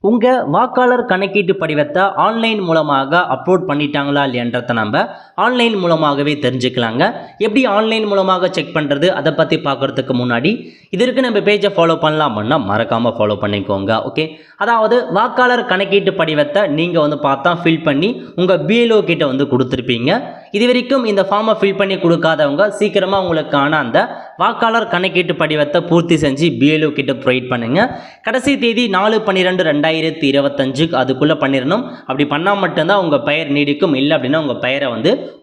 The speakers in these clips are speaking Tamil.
உங்க வாக்காளர் கணக்கீட்டு படிவத்தை ஆன்லைன் மூலமாக அப்லோட் பண்ணிட்டாங்களா இல்லையன்றத நம்ம ஆன்லைன் மூலமாகவே தெரிஞ்சுக்கலாங்க. எப்படி ஆன்லைன் மூலமாக செக் பண்ணுறது அதை பற்றி பார்க்குறதுக்கு முன்னாடி இதற்கு நம்ம பேஜை ஃபாலோ பண்ணலாம்னா மறக்காமல் ஃபாலோ பண்ணிக்கோங்க. ஓகே, அதாவது வாக்காளர் கணக்கீட்டு படிவத்தை நீங்கள் பார்த்தா ஃபில் பண்ணி உங்கள் பிஎல்ஓ கிட்ட கொடுத்துருப்பீங்க. இது வரைக்கும் இந்த ஃபார்மை ஃபில் பண்ணி கொடுக்காதவங்க சீக்கிரமாக உங்களுக்கான அந்த வாக்காளர் கணக்கீட்டு படிவத்தை பூர்த்தி செஞ்சு பிஎல்ஓ கிட்ட ப்ரொவைட் பண்ணுங்கள். கடைசி தேதி 4/12/2025 அதுக்குள்ளே பண்ணிடணும். அப்படி பண்ணால் மட்டும்தான் உங்கள் பெயர் நீடிக்கும். இல்லை அப்படின்னா உங்கள் பெயரை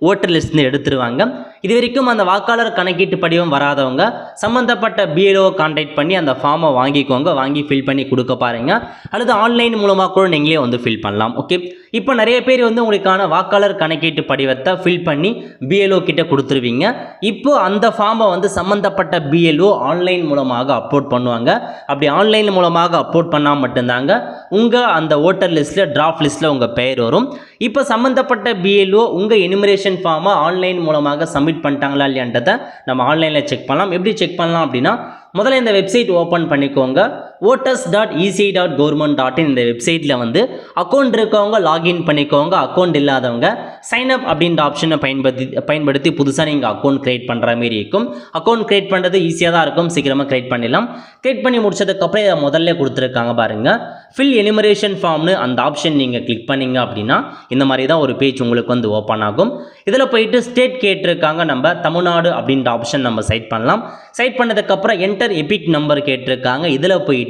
ஓட்டர் லிஸ்ட்லேருந்து எடுத்துருவாங்க. இது வரைக்கும் அந்த வாக்காளர் கணக்கீட்டு படிவம் வராதவங்க சம்மந்தப்பட்ட பிஎல்ஓ கான்டாக்ட் பண்ணி அந்த ஃபார்மை வாங்கிக்கோங்க. வாங்கி ஃபில் பண்ணி கொடுக்க பாருங்கள். அல்லது ஆன்லைன் மூலமாக கூட நீங்களே ஃபில் பண்ணலாம். ஓகே, இப்போ நிறைய பேர் உங்களுக்கான வாக்காளர் கணக்கீட்டு படிவத்தை ஃபில் பண்ணி பிஎல்ஓ கிட்ட கொடுத்துருவீங்க. இப்போ அந்த ஃபார்மை சம்மந்தப்பட்ட பிஎல்ஓ ஆன்லைன் மூலமாக அப்லோட் பண்ணுவாங்க. அப்படி ஆன்லைன் மூலமாக அப்லோட் பண்ணால் மட்டும்தாங்க உங்கள் அந்த ஓட்டர் லிஸ்ட்டில் டிராஃப்ட் லிஸ்ட்டில் உங்கள் பெயர் வரும். இப்போ சம்மந்தப்பட்ட பிஎல்ஓ உங்கள் எனுமரேஷன் ஃபார்மை ஆன்லைன் மூலமாக சப்மிட் பண்ணிட்டாங்களா இல்லையான்றதை நம்ம ஆன்லைனில் செக் பண்ணலாம். எப்படி செக் பண்ணலாம் அப்படின்னா, முதல்ல இந்த வெப்சைட் ஓப்பன் பண்ணிக்கோங்க. voters.eci.government.in இந்த வெப்சைட்டில் அக்கௌண்ட் இருக்கவங்க லாகின் பண்ணிக்கோங்க. அக்கௌண்ட் இல்லாதவங்க சைன் அப் அப்படின்ற ஆப்ஷனை பயன்படுத்தி புதுசாக நீங்கள் அக்கௌண்ட் கிரியேட் பண்ணுற மாதிரி இருக்கும். அக்கௌண்ட் கிரியேட் பண்ணுறது ஈஸியாக தான் இருக்கும். சீக்கிரமாக கிரியேட் பண்ணிடலாம். கிரியேட் பண்ணி முடிச்சதுக்கப்புறம் இதை முதல்ல கொடுத்துருக்காங்க பாருங்கள், ஃபில் எனுமரேஷன் ஃபார்ம்னு அந்த ஆப்ஷன் நீங்கள் கிளிக் பண்ணிங்க அப்படின்னா இந்த மாதிரி தான் ஒரு பேஜ் உங்களுக்கு ஓப்பன் ஆகும். இதில் போயிட்டு ஸ்டேட் கேட்டிருக்காங்க. நம்ம தமிழ்நாடு அப்படின்ற ஆப்ஷன் நம்ம செட் பண்ணலாம். செட் பண்ணதுக்கப்புறம் என்டர் எபிக் நம்பர் கேட்டிருக்காங்க. இதில் போயிட்டு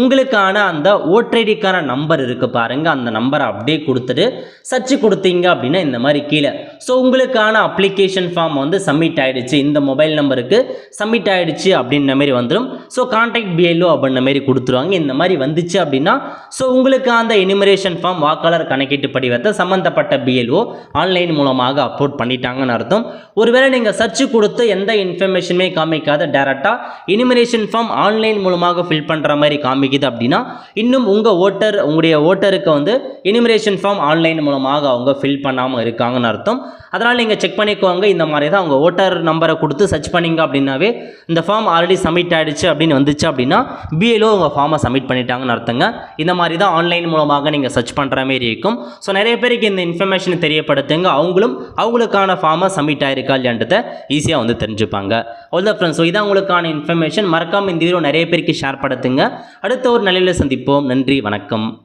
உங்களுக்கான அந்த ஓட்டர் நம்பர் இருக்குது பாருங்கள், அந்த நம்பரை அப்படியே கொடுத்துட்டு சர்ச் கொடுத்தீங்க அப்படின்னா இந்த மாதிரி கீழே உங்களுக்கான அப்ளிகேஷன் ஃபார்ம் சப்மிட் ஆகிடுச்சு, இந்த மொபைல் நம்பருக்கு சப்மிட் ஆகிடுச்சு அப்படின்ற மாதிரி வந்துடும். கான்டாக்ட் பிஎல்ஓ அப்படின்ற மாதிரி கொடுத்துருவாங்க. இந்த மாதிரி வந்துச்சு அப்படின்னா உங்களுக்கு அந்த எனுமரேஷன் ஃபார்ம் வாக்காளர் கணக்கீட்டு படிவத்தை சம்மந்தப்பட்ட பிஎல்ஓ ஆன்லைன் மூலமாக அப்லோட் பண்ணிட்டாங்கன்னு அர்த்தம். ஒருவேளை நீங்கள் சர்ச் கொடுத்து எந்த இன்ஃபர்மேஷனுமே காமிக்காத டைரெக்டாக எனுமரேஷன் ஃபார்ம் ஆன்லைன் மூலமாக ஃபில் பண்ணுற மாதிரி காமிக்குது அப்படின்னா இன்னும் உங்களுடைய ஓட்டருக்கு எனுமரேஷன் ஃபார்ம் ஆன்லைன் மூலமாக அவங்க ஃபில் பண்ணாமல் இருக்காங்கன்னு அர்த்தம். அதனால் நீங்கள் செக் பண்ணிக்கோங்க. இந்த மாதிரி தான் அவங்க ஓட்டர் நம்பரை கொடுத்து சர்ச் பண்ணிங்க அப்படின்னாவே இந்த ஃபார்ம் ஆல்ரெடி சப்மிட் ஆகிடுச்சு அப்படின்னு வந்துச்சு அப்படின்னா பிஎல்ஓ உங்கள் ஃபார்மை சப்மிட் பண்ணிட்டாங்கன்னு அர்த்தங்க. இந்த மாதிரி தான் ஆன்லைன் மூலமாக நீங்கள் சர்ச் பண்ணுற மாதிரி இருக்கும். நிறைய பேருக்கு இந்த இன்ஃபர்மேஷனை தெரியப்படுத்துங்க. அவங்களுக்கான ஃபார்மை சப்மிட் ஆகிருக்கா இல்லையான்றதை ஈஸியாக தெரிஞ்சுப்பாங்க. அவ்வளோதான் ஃப்ரெண்ட்ஸ். இதான் உங்களுக்கான இன்ஃபர்மேஷன். மறக்காமல் இந்த வீடியோ நிறைய பேருக்கு ஷேர் படுத்துங்க. அடுத்த ஒரு நல்ல சந்திப்போம். நன்றி, வணக்கம்.